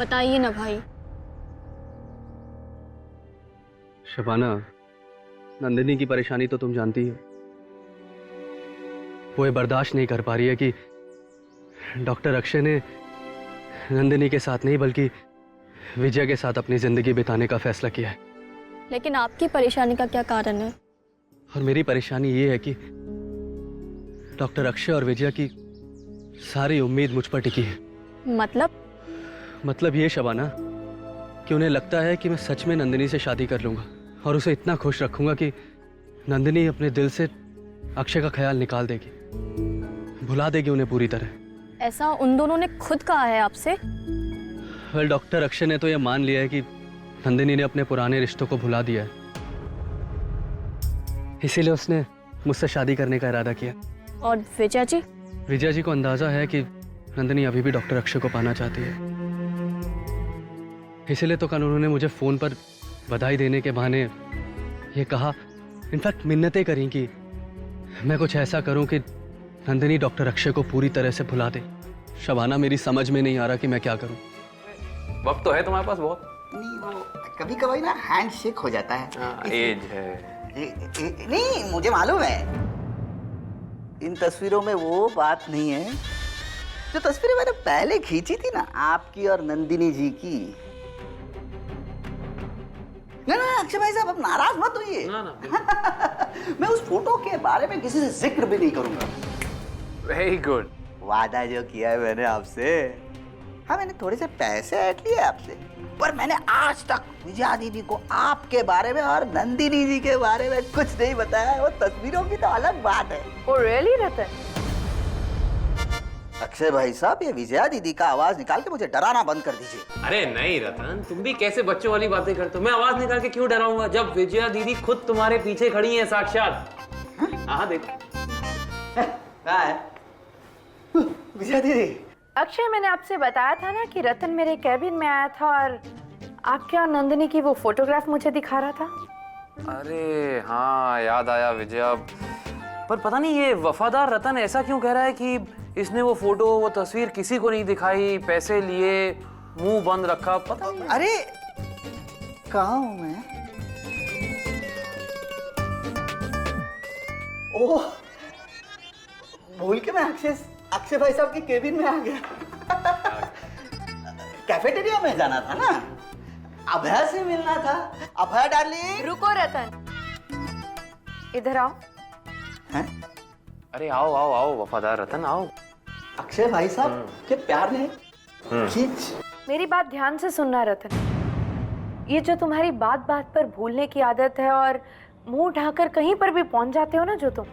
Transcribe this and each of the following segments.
बताइए ना भाई। शबाना, नंदिनी की परेशानी तो तुम जानती हो। वो ये बर्दाश्त नहीं कर पा रही है कि डॉक्टर अक्षय ने नंदिनी के साथ नहीं बल्कि विजय के साथ अपनी जिंदगी बिताने का फैसला किया है। लेकिन आपकी परेशानी का क्या कारण है? और मेरी परेशानी ये है कि डॉक्टर अक्षय और विजय की सारी उम्मीद मुझ पर टिकी है। मतलब ये शबाना कि उन्हें लगता है कि मैं सच में नंदिनी से शादी कर लूंगा और उसे इतना खुश रखूंगा कि नंदिनी अपने दिल से अक्षय का ख्याल निकाल देगी, भुला देगी उन्हें पूरी तरह। ऐसा उन दोनों ने खुद कहा है आपसे? वेल, डॉक्टर अक्षय ने तो यह मान लिया है कि नंदिनी ने अपने पुराने रिश्तों को भुला दिया है, इसीलिए उसने मुझसे शादी करने का इरादा किया। और विजय जी? विजय जी को अंदाजा है कि नंदिनी अभी भी डॉक्टर अक्षय को पाना चाहती है, इसीलिए तो कल उन्होंने मुझे फोन पर बधाई देने के बहाने ये कहा, इनफैक्ट मिन्नतें करी कि मैं कुछ ऐसा करूं कि नंदिनी डॉक्टर अक्षय को पूरी तरह से भुला दे। शबाना, मेरी समझ में नहीं आ रहा कि मैं क्या करूं। वक्त तो है तुम्हारे पास बहुत। नहीं, वो कभी कभी ना हैंड शेक हो जाता है। एज है। नहीं, मुझे मालूम है। इन तस्वीरों में वो बात नहीं है जो तस्वीरें मैंने पहले खींची थी ना, आपकी और नंदिनी जी की। ना ना अक्षय भाई साहब, अब नाराज मत होइए। मैं उस फोटो के बारे में किसी से जिक्र भी नहीं करूंगा। Very good. वादा जो किया है मैंने आपसे। हाँ, मैंने थोड़े से पैसे ऐड लिए आपसे, पर मैंने आज तक विजया दीदी को आपके बारे में और नंदिनी जी के बारे में कुछ नहीं बताया। वो तस्वीरों की तो अलग बात है। Oh really, रतन? अक्षय भाई साहब, ये विजया दीदी का आवाज निकाल के मुझे डराना बंद कर दीजिए। अरे नहीं रतन, तुम भी कैसे बच्चों वाली बातें करते हो। मैं आवाज निकाल के क्यों डराऊंगा जब विजया दीदी खुद तुम्हारे पीछे खड़ी हैं साक्षात। हाँ देखो। कहाँ है विजया दीदी? अक्षय, मैंने आपसे बताया था ना कि रतन मेरे कैबिन में आया था और आपके और नंदिनी की वो फोटोग्राफ मुझे दिखा रहा था। अरे हाँ, याद आया विजया। पर पता नहीं ये वफादार रतन ऐसा क्यों कह रहा है कि इसने वो फोटो, वो तस्वीर किसी को नहीं दिखाई, पैसे लिए, मुंह बंद रखा। पता नहीं। अरे कहाँ हूँ मैं? ओह, भूल के मैं अक्षय भाई साहब के केबिन में आ गया। कैफेटेरिया में जाना था ना, अभय से मिलना था। अभय डार्लिंग। रुको रतन, इधर आओ। हैं? अरे आओ आओ आओ वफादार रतन, आओ। अक्षय भाई साहब के प्यार ने खींच। मेरी बात ध्यान से सुनना रतन। ये जो तुम्हारी बात बात पर भूलने की आदत है और मुंह उठाकर कहीं पर भी पहुंच जाते हो ना जो तुम,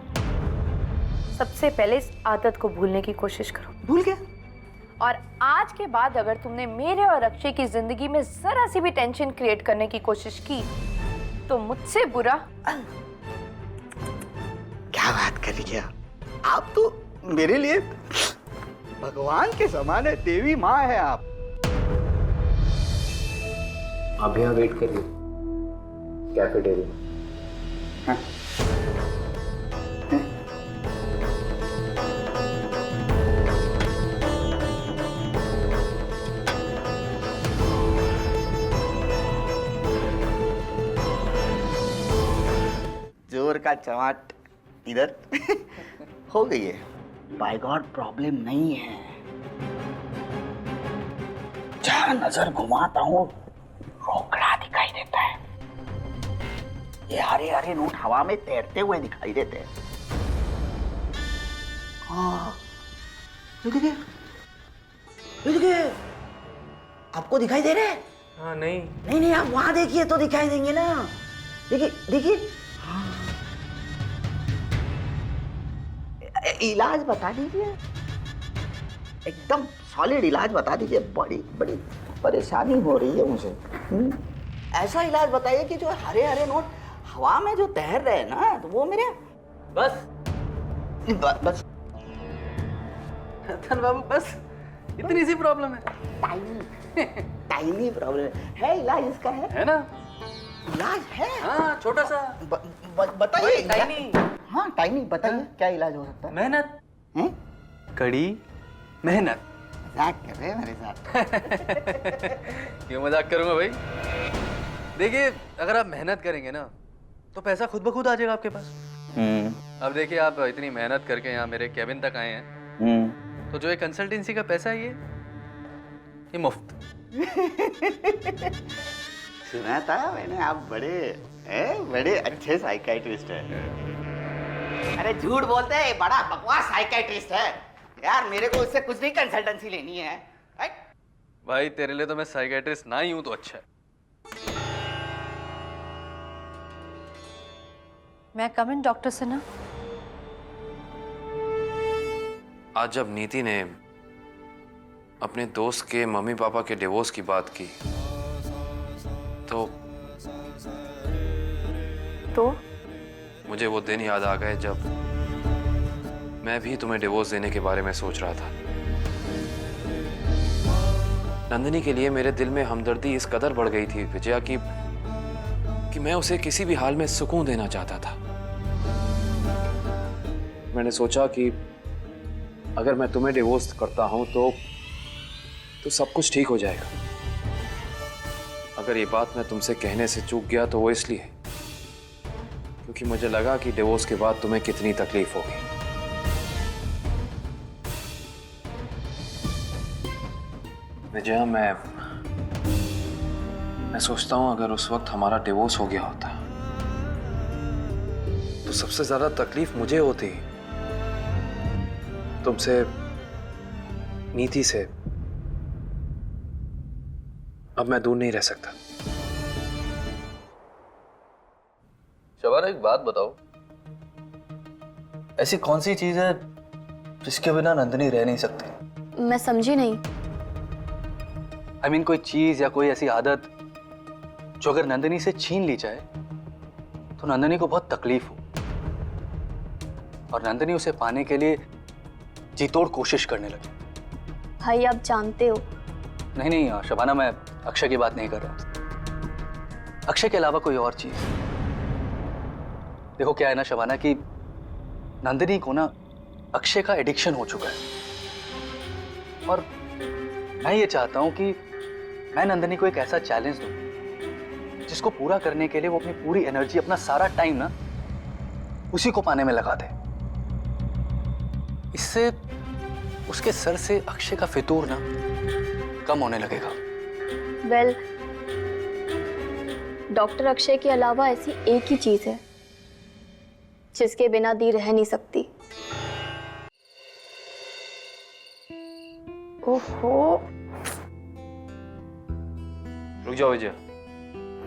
सबसे पहले इस आदत को भूलने की कोशिश करो। भूल गया? और आज के बाद अगर तुमने मेरे और अक्षय की जिंदगी में जरा सी भी टेंशन क्रिएट करने की कोशिश की तो मुझसे बुरा। क्या बात कर रही है आप? तो मेरे लिए भगवान के समान है, देवी माँ है आप। आप यहाँ वेट करिए कैफेटेरिया। हाँ। जोर का चमाट इधर हो गई है। बाय गॉड, प्रॉब्लम नहीं है। जहां नजर घुमाता हूँ रोकड़ा दिखाई देता है। ये हरे हरे नोट हवा में तैरते हुए दिखाई देते हैं। हाँ, ये देखिए, ये देखिए, आपको दिखाई दे रहे हैं? हाँ नहीं नहीं नहीं, आप वहां देखिए तो दिखाई देंगे ना। देखिए देखिए। इलाज बता दीजिए, एकदम सॉलिड इलाज बता दीजिए। बड़ी बड़ी परेशानी हो रही है मुझे। ऐसा इलाज बताइए कि जो हरे हरे नोट हवा में जो तैर रहे हैं ना, तो वो मेरे बस बस रतन बाबू, बस इतनी सी प्रॉब्लम है। टाइनी प्रॉब्लम है। इलाज इसका है ना? इलाज है। हाँ, छोटा सा। बताइए। टाइनी। हाँ, टाइनी बताइए। क्या इलाज हो सकता है? मेहनत। हैं? कड़ी मेहनत। मजाक कर रहे हैं मेरे साथ। क्यों मजाक करूंगा भाई? देखिए, अगर आप मेहनत करेंगे ना तो पैसा खुद ब खुद आ जाएगा आपके पास। अब देखिए, आप इतनी मेहनत करके यहाँ मेरे केबिन तक आए हैं, तो जो ये कंसल्टेंसी का पैसा है ये मुफ्त। सुना था मैंने, आप बड़े अच्छे साइकियाट्रिस्ट हैं। अरे झूठ बोलते हैं, बड़ा बकवास साइकियाट्रिस्ट है यार। मेरे को उससे कुछ नहीं कंसल्टेंसी लेनी है। भाई तेरे लिए तो मैं साइकियाट्रिस्ट ना ही हूं तो अच्छा है। मैं कम इन डॉक्टर से ना। आज जब नीति ने अपने दोस्त के मम्मी पापा के डिवोर्स की बात की तो मुझे वो दिन याद आ गए जब मैं भी तुम्हें डिवोर्स देने के बारे में सोच रहा था। नंदिनी के लिए मेरे दिल में हमदर्दी इस कदर बढ़ गई थी विजया कि मैं उसे किसी भी हाल में सुकून देना चाहता था। मैंने सोचा कि अगर मैं तुम्हें डिवोर्स करता हूं तो सब कुछ ठीक हो जाएगा। अगर ये बात मैं तुमसे कहने से चूक गया तो वो इसलिए क्योंकि मुझे लगा कि डिवोर्स के बाद तुम्हें कितनी तकलीफ होगी। विजया, मैं सोचता हूं अगर उस वक्त हमारा डिवोर्स हो गया होता तो सबसे ज्यादा तकलीफ मुझे होती तुमसे, नीति से। अब मैं दूर नहीं रह सकता। शबाना, एक बात बताओ, ऐसी कौन सी चीज है जिसके बिना नंदिनी रह नहीं सकती? मैं समझी नहीं। I mean, कोई चीज या कोई ऐसी आदत जो अगर नंदिनी से छीन ली जाए तो नंदिनी को बहुत तकलीफ हो और नंदिनी उसे पाने के लिए जी तोड़ कोशिश करने लगे। भाई आप जानते हो। नहीं शबाना, मैं अक्षय की बात नहीं कर रहा। अक्षय के अलावा कोई और चीज। देखो क्या है ना शबाना कि नंदिनी को ना अक्षय का एडिक्शन हो चुका है और मैं ये चाहता हूं कि मैं नंदिनी को एक ऐसा चैलेंज दूं जिसको पूरा करने के लिए वो अपनी पूरी एनर्जी, अपना सारा टाइम ना उसी को पाने में लगा दे। इससे उसके सर से अक्षय का फितूर ना कम होने लगेगा। वेल, डॉक्टर अक्षय के अलावा ऐसी एक ही चीज है जिसके बिना दी रह नहीं सकती। ओहो, रुक जाओ विजय,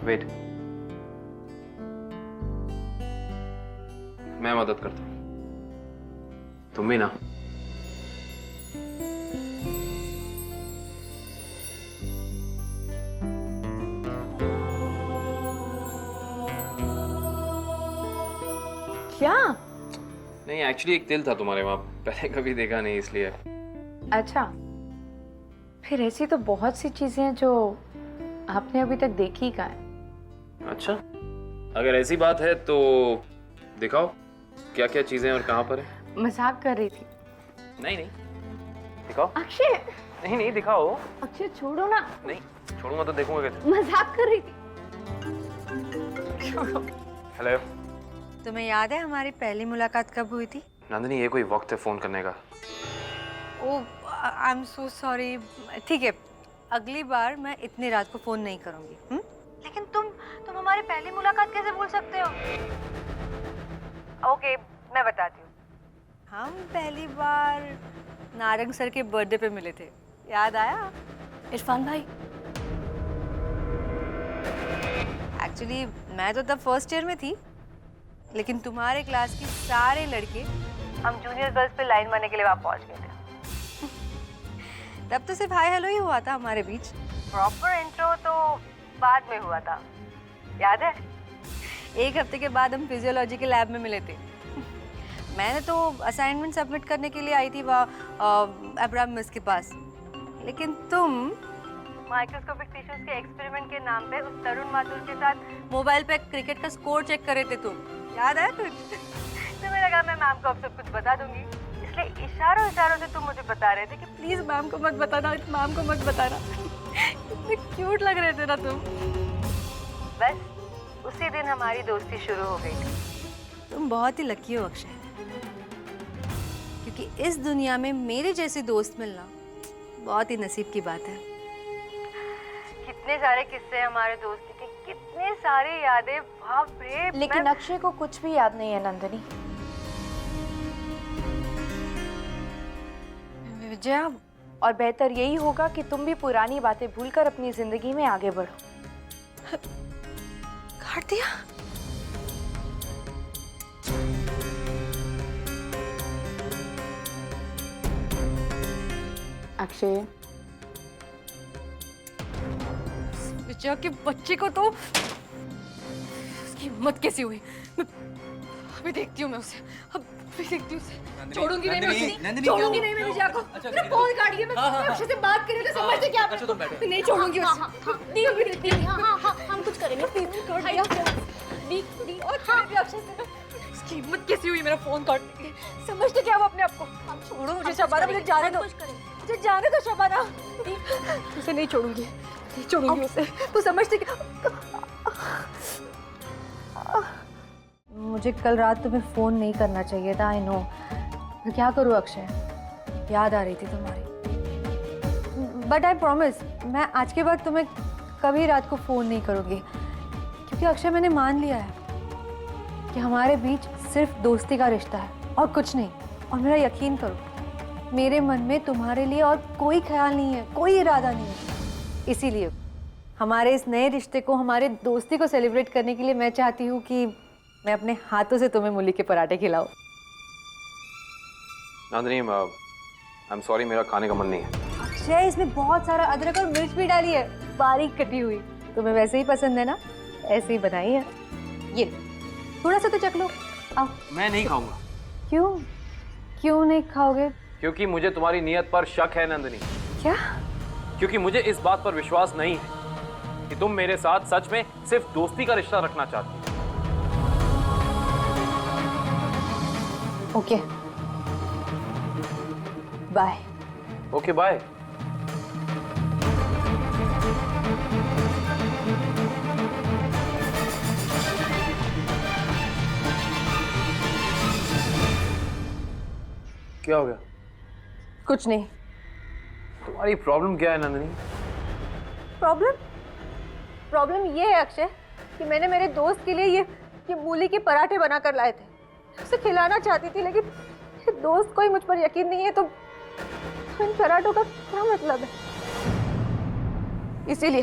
वेट। मैं मदद करता हूं, तुम भी ना। क्या? नहीं, एक्चुअली एक तिल था तुम्हारे वहां, पहले कभी देखा नहीं इसलिए। अच्छा, फिर ऐसी तो बहुत सी चीजें हैं जो आपने अभी तक देखी कहाँ है। अच्छा, अगर ऐसी बात है तो दिखाओ क्या क्या चीजें और कहां पर है। मजाक कर रही थी। नहीं दिखाओ। अक्षय, नहीं दिखाओ। अक्षय छोड़ो ना। नहीं छोड़ूंगा तो देखूंगा कैसे। मजाक कर रही थी। हेलो, तुम्हें याद है हमारी पहली मुलाकात कब हुई थी? नंदिनी, ये कोई वक्त है फोन करने का? ओह, आई एम सो सॉरी। ठीक है, अगली बार मैं इतनी रात को फोन नहीं करूंगी। लेकिन तुम हमारी पहली मुलाकात कैसे भूल सकते हो? ओके, मैं बताती हूँ। हम पहली बार नारंग सर के बर्थडे पे मिले थे, याद आया? इरफान भाई, एक्चुअली मैं तो तब फर्स्ट ईयर में थी, लेकिन तुम्हारे क्लास के सारे लड़के हम जूनियर गर्ल्स पे लाइन मारने के लिए वहां पहुंच गए थे। तब तो सिर्फ हाय हेलो ही हुआ था हमारे बीच, प्रॉपर इंट्रो तो बाद में हुआ था, याद है? एक हफ्ते के बाद हम फिजियोलॉजी के लैब में मिले थे। मैंने तो असाइनमेंट सबमिट करने के लिए आई थी वहाँ अब्राहम मिस के पास, लेकिन तुम माइक्रोस्कोपिक टिश्यूज के एक्सपेरिमेंट के नाम पे उस तरुण माथुर के साथ मोबाइल पे क्रिकेट का स्कोर चेक कर रहे थे तुम, याद है कुछ? तुम्हें लगा मैं मैम को अब सब कुछ बता दूंगी, इसलिए इशारों इशारों से तुम मुझे बता रहे थे कि प्लीज मैम को मत बताना, मैम को मत बताना। कितने क्यूट लग रहे थे ना तुम। बस उसी दिन हमारी दोस्ती शुरू हो गई थी। तुम बहुत ही लकी हो अक्षय, क्योंकि इस दुनिया में मेरे जैसे दोस्त मिलना बहुत ही नसीब की बात है। कितने सारे किस्से हमारे दोस्ती के, कितने सारे यादें, बाप रे। लेकिन अक्षय को कुछ भी याद नहीं है नंदिनी। विजया, और बेहतर यही होगा कि तुम भी पुरानी बातें भूलकर अपनी जिंदगी में आगे बढ़ो। काट दिया? अक्षय, विजया के बच्चे को तो उसकी हिम्मत कैसी हुई। अभी देखती हूँ मैं उसे, अभी देखती हूँ उसे। छोड़ूंगी नहीं मैं उसे, छोड़ूंगी नहीं मैं विजया को। मेरा फोन काटिए, मैं अक्षय से बात करी तो समझते क्या आप? नहीं छोड़ूंगी उसे। नहीं अभी देखती हूँ। हाँ हम कुछ करेंगे। और भी अक्षय से उसकी हिम्मत कैसी हुई मेरा फोन काटने की। समझते क्या वो अपने आप को? छोड़ो मुझे शबाना, मुझे जाने दो, मुझे जाने दो शबाना। उसे नहीं छोड़ूंगी, नहीं छोड़ूंगी उसे। तू समझते क्या? मुझे कल रात तुम्हें फोन नहीं करना चाहिए था, आई नो। मैं क्या करूँ अक्षय, याद आ रही थी तुम्हारी। बट आई प्रॉमिस, मैं आज के बाद तुम्हें कभी रात को फोन नहीं करूँगी, क्योंकि अक्षय मैंने मान लिया है कि हमारे बीच सिर्फ दोस्ती का रिश्ता है और कुछ नहीं। और मेरा यकीन करो, मेरे मन में तुम्हारे लिए और कोई ख्याल नहीं है, कोई इरादा नहीं है। इसीलिए हमारे इस नए रिश्ते को, हमारे दोस्ती को सेलिब्रेट करने के लिए मैं चाहती हूँ कि मैं अपने हाथों से तुम्हें मूली के पराठे खिलाऊं। नंदिनी, आई एम सॉरी, मेरा खाने का मन नहीं है। अक्षय, इसमें बहुत सारा अदरक और मिर्च भी डाली है, बारीक कटी हुई। तुम्हें वैसे ही पसंद है ना, ऐसे ही बनाई है। ये थोड़ा सा तो चख लो, आओ। मैं नहीं खाऊंगा। क्यों? क्यों नहीं खाओगे? क्योंकि मुझे तुम्हारी नीयत पर शक है नंदिनी। क्या? क्योंकि मुझे इस बात पर विश्वास नहीं है कि तुम मेरे साथ सच में सिर्फ दोस्ती का रिश्ता रखना चाहती हो। Okay bye. Okay bye. क्या हो गया? कुछ नहीं। तुम्हारी प्रॉब्लम क्या है नंदिनी? प्रॉब्लम ये है अक्षय कि मैंने मेरे दोस्त के लिए ये मूली के पराठे बना कर लाए थे। उसे खिलाना चाहती थी, लेकिन मेरे दोस्त को ही मुझ पर यकीन नहीं है, तो इन पराठों का क्या मतलब है? इसीलिए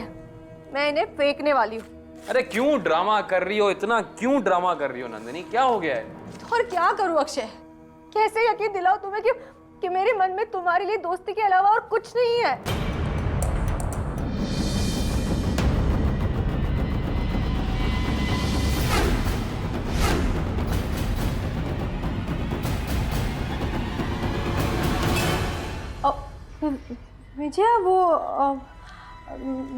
मैं इन्हें फेंकने वाली हूँ। अरे क्यों ड्रामा कर रही हो, इतना क्यों ड्रामा कर रही हो नंदिनी? क्या हो गया है? और क्या करूँ अक्षय, कैसे यकीन दिलाऊं तुम्हें कि मेरे मन में तुम्हारे लिए दोस्ती के अलावा और कुछ नहीं है? विजया, वो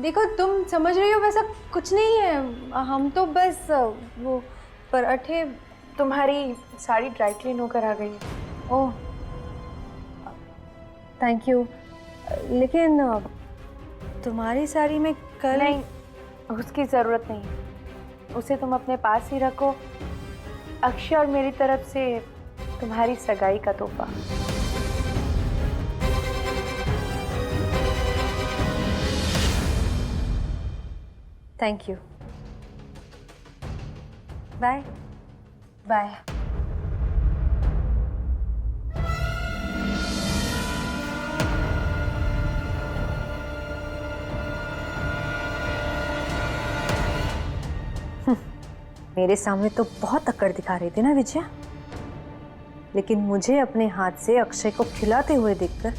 देखो, तुम समझ रही हो वैसा कुछ नहीं है। हम तो बस वो पराठे। तुम्हारी साड़ी ड्राई क्लीन होकर आ गई है। Oh thank you. लेकिन तुम्हारी साड़ी में कल नहीं, उसकी ज़रूरत नहीं है। उसे तुम अपने पास ही रखो। अक्षय और मेरी तरफ से तुम्हारी सगाई का तोहफा। Thank you. Bye bye. मेरे सामने तो बहुत अकड़ दिखा रही थी ना विजया, लेकिन मुझे अपने हाथ से अक्षय को खिलाते हुए देखकर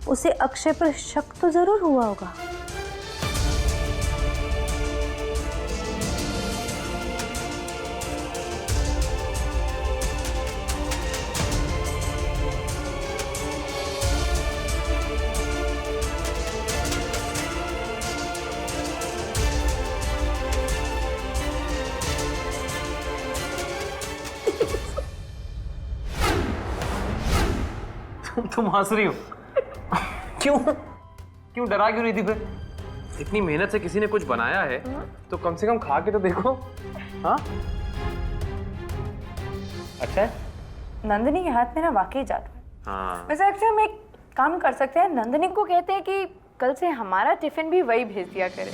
उसे अक्षय पर शक तो जरूर हुआ होगा। तुम हंस रही हो? क्यों क्यों डरा क्यों नहीं थी फिर? इतनी मेहनत से किसी ने कुछ बनाया है तो कम से कम खा के तो देखो। हाँ अच्छा है। नंदिनी के हाथ में ना वाकई जादू है। हाँ वैसे अक्षय हम एक काम कर सकते हैं, नंदिनी को कहते हैं कि कल से हमारा टिफिन भी वही भेज दिया करे।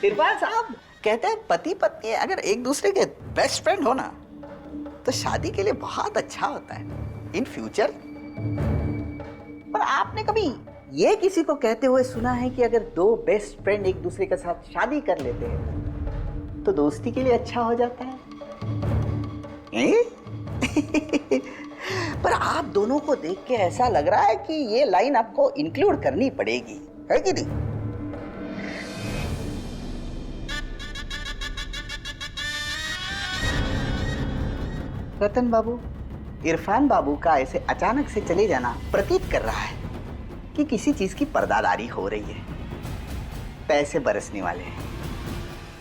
इरफान साहब कहते हैं पति पत्नी अगर एक दूसरे के बेस्ट फ्रेंड हो ना तो शादी के लिए बहुत अच्छा होता है इन फ्यूचर। पर आपने कभी ये किसी को कहते हुए सुना है कि अगर दो बेस्ट फ्रेंड एक दूसरे के साथ शादी कर लेते हैं तो दोस्ती के लिए अच्छा हो जाता है? पर आप दोनों को देख के ऐसा लग रहा है कि ये लाइन आपको इंक्लूड करनी पड़ेगी, है कि नहीं? रतन बाबू, इरफान बाबू का ऐसे अचानक से चले जाना प्रतीत कर रहा है कि किसी चीज की पर्दादारी हो रही है, पैसे बरसने वाले हैं।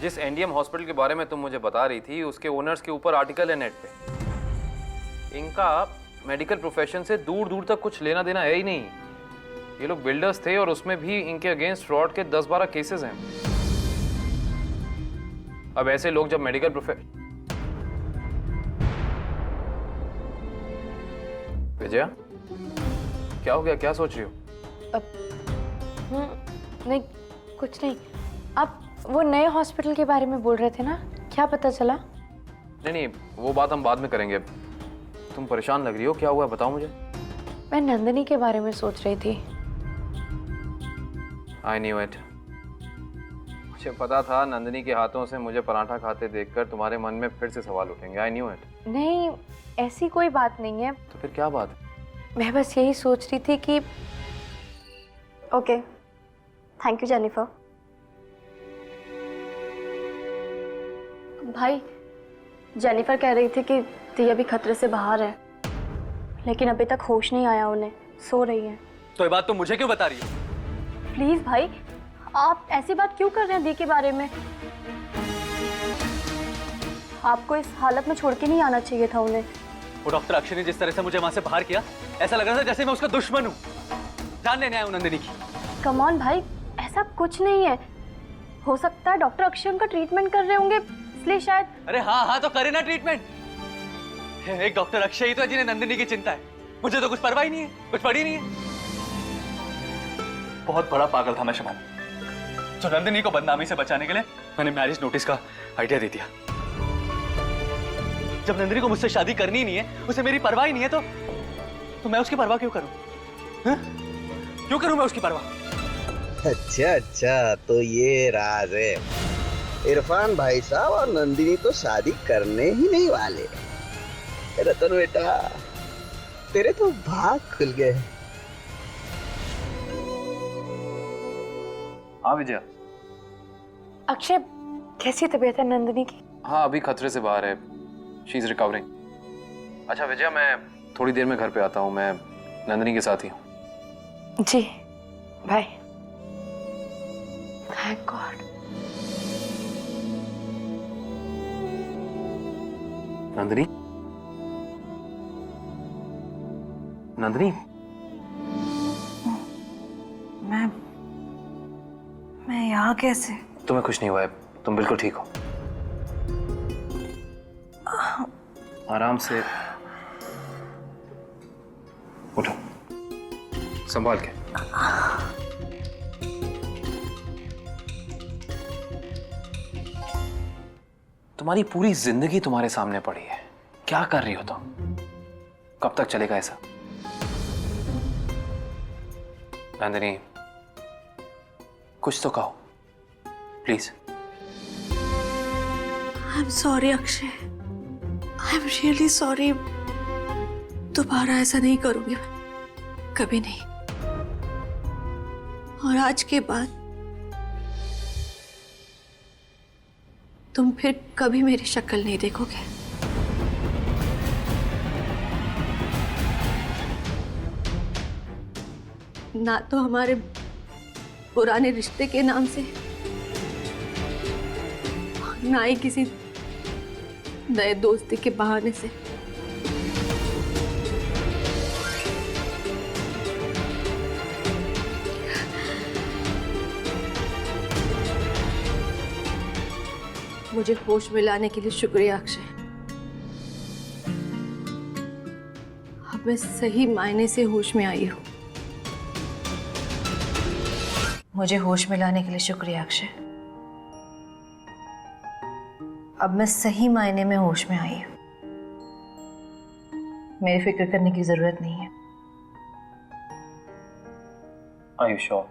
जिस एनडीएम हॉस्पिटल के बारे में तुम मुझे बता रही थी उसके ओनर्स के ऊपर आर्टिकल है नेट पे। इनका मेडिकल प्रोफेशन से दूर दूर तक कुछ लेना देना है ही नहीं। ये लोग बिल्डर्स थे और उसमें भी इनके अगेंस्ट फ्रॉड के 10-12 केसेस हैं। अब ऐसे लोग जब मेडिकल विजया क्या हो गया, क्या सोच रही हो? नहीं कुछ नहीं। आप वो नए हॉस्पिटल के बारे में बोल रहे थे ना, क्या पता चला? नहीं नहीं वो बात हम बाद में करेंगे। तुम परेशान लग रही हो, क्या हुआ बताओ मुझे। मैं नंदिनी के बारे में सोच रही थी। I knew it. मुझे पता था नंदिनी के हाथों से मुझे पराठा खाते देखकर तुम्हारे मन में फिर से सवाल उठेंगे। I knew it. नहीं ऐसी कोई बात नहीं है। तो फिर क्या बात है? मैं बस यही सोच रही थी कि ओके, थैंक यू जेनिफर। भाई जेनिफर कह रही थी कि दिया भी खतरे से बाहर है, लेकिन अभी तक होश नहीं आया उन्हें, सो रही है। तो ये बात तुम मुझे क्यों बता रही हो? प्लीज भाई, आप ऐसी बात क्यों कर रहे हैं दी के बारे में? आपको इस हालत में छोड़ के नहीं आना चाहिए था उन्हें। वो डॉक्टर अक्षय ने जिस तरह से मुझे वहां से बाहर किया, ऐसा लग रहा था जैसे मैं उसका दुश्मन हूँ। जान लेने आया हूँ नंदिनी की। कम ऑन भाई, ऐसा कुछ नहीं है। हो सकता है डॉक्टर अक्षय उनका ट्रीटमेंट कर रहे होंगे, इसलिए शायद। अरे हाँ हाँ तो करे ना ट्रीटमेंट। एक डॉक्टर अक्षय ही तो है जिन्हें नंदिनी की चिंता है। मुझे तो कुछ परवाह ही नहीं है, कुछ पड़ी नहीं है। बहुत बड़ा पागल था मैं शमन, जो नंदिनी को बदनामी से बचाने के लिए मैंने मैरिज नोटिस का आइडिया दे दिया। जब नंदिनी को मुझसे शादी करनी ही नहीं है, उसे मेरी परवाह ही नहीं है, तो मैं उसकी परवाह क्यों करूं? क्यों करूं मैं उसकी परवाह? अच्छा अच्छा, तो ये राज है। इरफान भाई साहब और नंदिनी तो शादी करने ही नहीं वाले। रतन बेटा, तेरे तो भाग खुल गए। हाँ विजया। अक्षय कैसी तबीयत है नंदिनी की? हाँ अभी खतरे से बाहर है, शी इज रिकवरिंग। अच्छा विजया, मैं थोड़ी देर में घर पे आता हूँ, मैं नंदिनी के साथ ही हूँ। जी bye. Thank God. Nandini, Nandini, मैं यहाँ कैसे? तुम्हें कुछ नहीं हुआ है, तुम बिल्कुल ठीक हो। आराम से उठो, संभाल के। तुम्हारी पूरी जिंदगी तुम्हारे सामने पड़ी है, क्या कर रही हो तुम? कब तक चलेगा ऐसा? नंदिनी कुछ तो कहो please. I'm sorry Akshay, I'm really sorry। दोबारा ऐसा नहीं करूंगी मैं, कभी नहीं। और आज के बाद तुम फिर कभी मेरी शक्ल नहीं देखोगे। ना तो हमारे पुराने रिश्ते के नाम से, ना ही किसी नए दोस्ती के बहाने से। मुझे होश में लाने के लिए शुक्रिया अक्षय। अब मैं सही मायने से होश में आई हूँ। मुझे होश में लाने के लिए शुक्रिया अक्षय। अब मैं सही मायने में होश में आई हूँ। मेरी फिक्र करने की जरूरत नहीं है। Are you sure?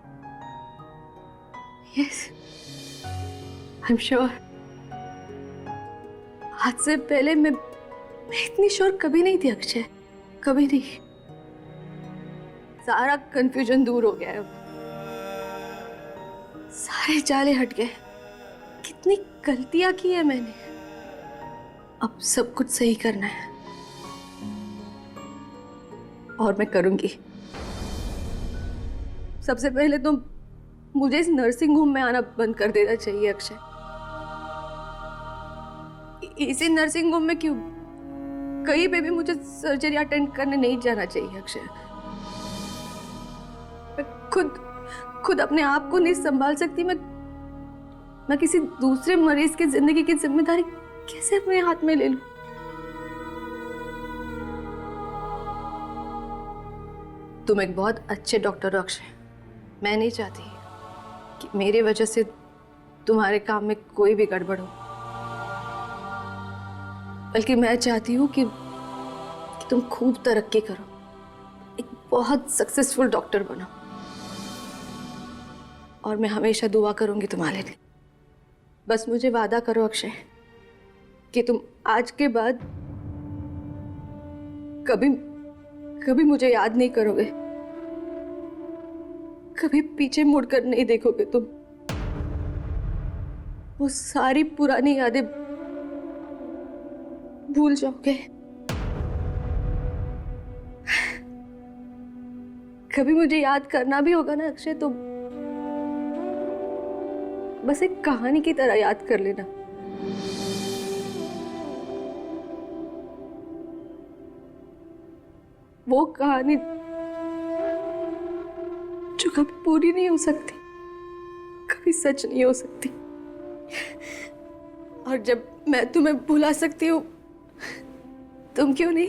Yes, I'm sure. आज से पहले मैं इतनी श्योर कभी नहीं थी अक्षय, कभी नहीं। सारा कंफ्यूजन दूर हो गया है अब। सारे जाले हट गए। कितनी गलतियां की है मैंने। अब सब कुछ सही करना है और मैं करूंगी। सबसे पहले तो मुझे इस नर्सिंग होम में आना बंद कर देना चाहिए अक्षय। इसी नर्सिंग होम में क्यों, कहीं पे भी मुझे सर्जरी अटेंड करने नहीं जाना चाहिए अक्षय। मैं खुद अपने आप को नहीं संभाल सकती। मैं किसी दूसरे मरीज की जिंदगी की जिम्मेदारी कैसे अपने हाथ में ले लूं? तुम एक बहुत अच्छे डॉक्टर हो अक्षय। मैं नहीं चाहती कि मेरी वजह से तुम्हारे काम में कोई भी गड़बड़ हो, बल्कि मैं चाहती हूँ कि तुम खूब तरक्की करो, एक बहुत सक्सेसफुल डॉक्टर बनो। और मैं हमेशा दुआ करूंगी तुम्हारे लिए। बस मुझे वादा करो अक्षय कि तुम आज के बाद कभी मुझे याद नहीं करोगे, कभी पीछे मुड़कर नहीं देखोगे तुम। वो सारी पुरानी यादें भूल जाओगे। कभी मुझे याद करना भी होगा ना अक्षय, तो बस एक कहानी की तरह याद कर लेना। वो कहानी जो कभी पूरी नहीं हो सकती, कभी सच नहीं हो सकती। और जब मैं तुम्हें भुला सकती हूँ, तुम क्यों नहीं?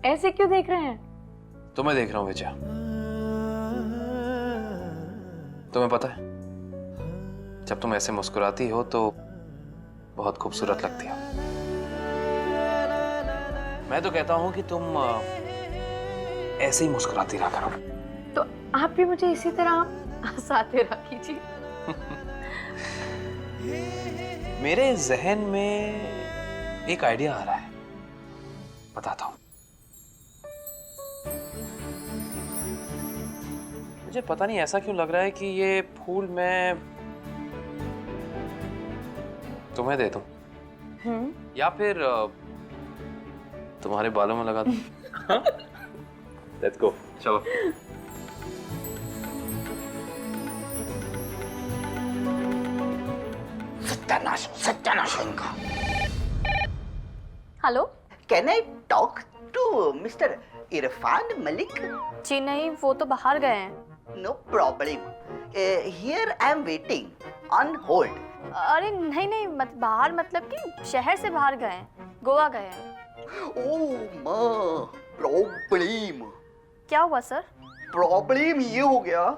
ऐसे क्यों देख रहे हैं? तुम्हें देख रहा हूँ विजया। तुम्हें पता है, जब तुम ऐसे मुस्कुराती हो तो बहुत खूबसूरत लगती हो। मैं तो कहता हूँ कि तुम ऐसे ही मुस्कुराती रहा करो। तो आप भी मुझे इसी तरह हंसाते रहा कीजिए। मेरे जहन में एक आइडिया आ रहा है, बताता हूँ। मुझे पता नहीं ऐसा क्यों लग रहा है कि ये फूल मैं तुम्हें दे दूं, या फिर तुम्हारे बालों में लगा दूं। लेट्स गो, चलो। सत्यानाश इनका। Hello. Can I talk to mister Irfan Malik? जी नहीं, वो तो बाहर गए हैं। No problem, here I am waiting on hold. अरे नहीं, बाहर मतलब कि शहर से बाहर गए हैं, गोवा गए हैं। ओह माँ, प्रॉब्लम। क्या हुआ सर? प्रॉब्लम ये हो गया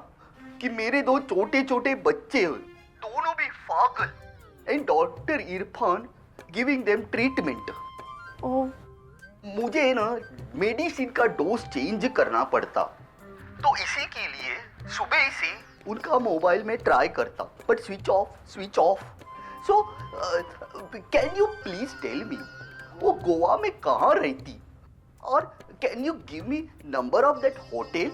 कि मेरे दो छोटे छोटे बच्चे हैं, दोनों भी पागल, and doctor Irfan giving them treatment. Oh, मुझे ना मेडिसिन का डोज चेंज करना पड़ता, तो इसी के लिए सुबह से उनका मोबाइल में ट्राई करता, but switch off. So can you please tell me वो गोवा में कहाँ रहती, और can you give me number of that hotel?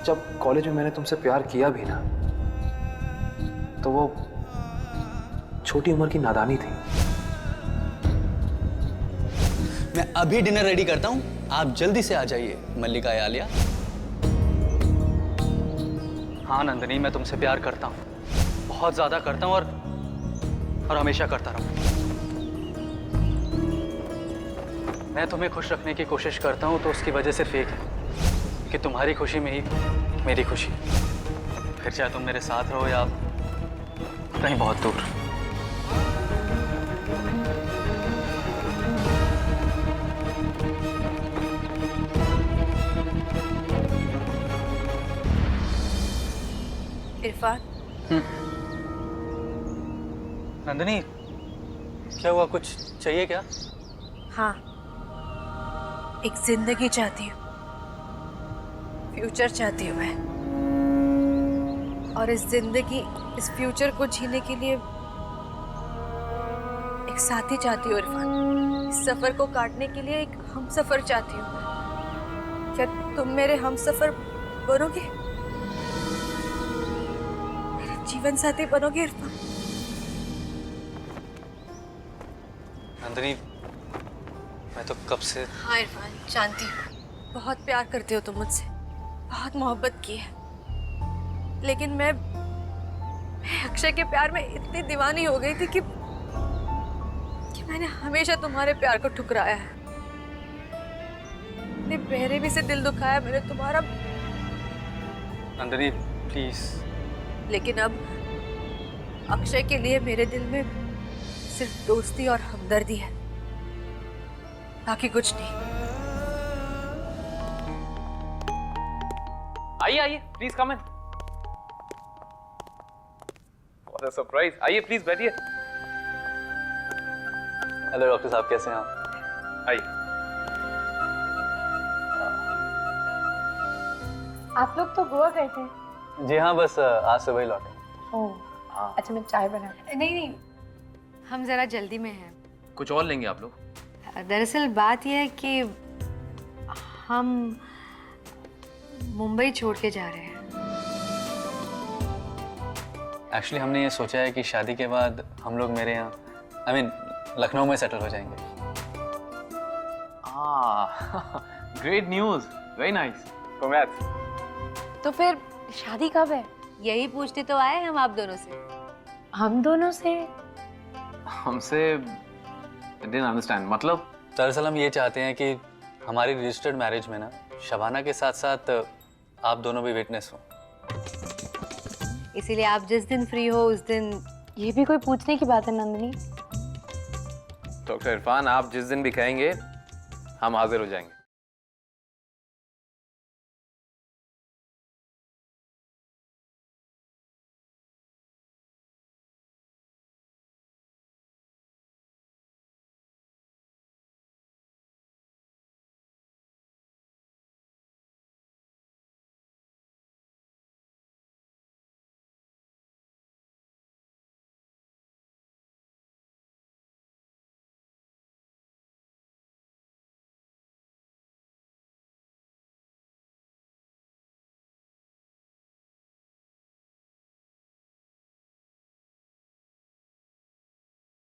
जब कॉलेज में मैंने तुमसे प्यार किया भी ना, तो वो छोटी उम्र की नादानी थी। मैं अभी डिनर रेडी करता हूँ, आप जल्दी से आ जाइए मल्लिका या आलिया। हाँ नंदिनी, मैं तुमसे प्यार करता हूँ, बहुत ज्यादा करता हूँ और हमेशा करता रहूँ। मैं तुम्हें खुश रखने की कोशिश करता हूँ तो उसकी वजह सिर्फ एक है कि तुम्हारी खुशी में ही मेरी खुशी। फिर चाहे तुम मेरे साथ रहो या कहीं बहुत दूर। इरफान, नंदिनी, क्या हुआ? कुछ चाहिए क्या? हाँ, एक जिंदगी चाहती हूँ, फ्यूचर चाहती हूँ मैं। और इस जिंदगी, इस फ्यूचर को जीने के लिए एक साथी चाहती हूँ इरफान। इस सफर को काटने के लिए एक हमसफर चाहती हूँ। क्या तुम मेरे हमसफर बनोगे? मेरे जीवन साथी बनोगे इरफान? नंदिनी, मैं तो कब से। हाँ इरफान, जानती हूँ बहुत प्यार करते हो तुम मुझसे, बहुत मोहब्बत की है। लेकिन मैं अक्षय के प्यार में इतनी दीवानी हो गई थी कि मैंने हमेशा तुम्हारे प्यार को ठुकराया है। इतने बेरहमी से दिल दुखाया मैंने तुम्हारा। नंदिनी प्लीज। लेकिन अब अक्षय के लिए मेरे दिल में सिर्फ दोस्ती और हमदर्दी है, बाकी कुछ नहीं। आइए आइए, please come in. What a surprise. आइए प्लीज बैठिए। हेलो डॉक्टर साहब, कैसे हैं आप? आइए। आप लोग तो गोवा गए थे? जी हाँ, बस आज सुबह ही लौटे। ओह, अच्छा मैं चाय बना। नहीं, हम जरा जल्दी में हैं। कुछ और लेंगे आप लोग? दरअसल बात यह है कि हम मुंबई छोड़ के जा रहे हैं। एक्चुअली हमने ये सोचा है कि शादी के बाद हम लोग मेरे यहाँ लखनऊ में सेटल हो जाएंगे। Great news, very nice, congrats. तो फिर शादी कब है? यही पूछते तो आए हम आप दोनों से। हम दोनों से? हमसे didn't understand, मतलब? दरअसल हम ये चाहते हैं कि हमारी रजिस्टर्ड मैरिज में ना शबाना के साथ साथ आप दोनों भी विटनेस हो। इसीलिए आप जिस दिन फ्री हो उस दिन। ये भी कोई पूछने की बात है नंदिनी? डॉक्टर इरफान, आप जिस दिन भी कहेंगे हम हाजिर हो जाएंगे।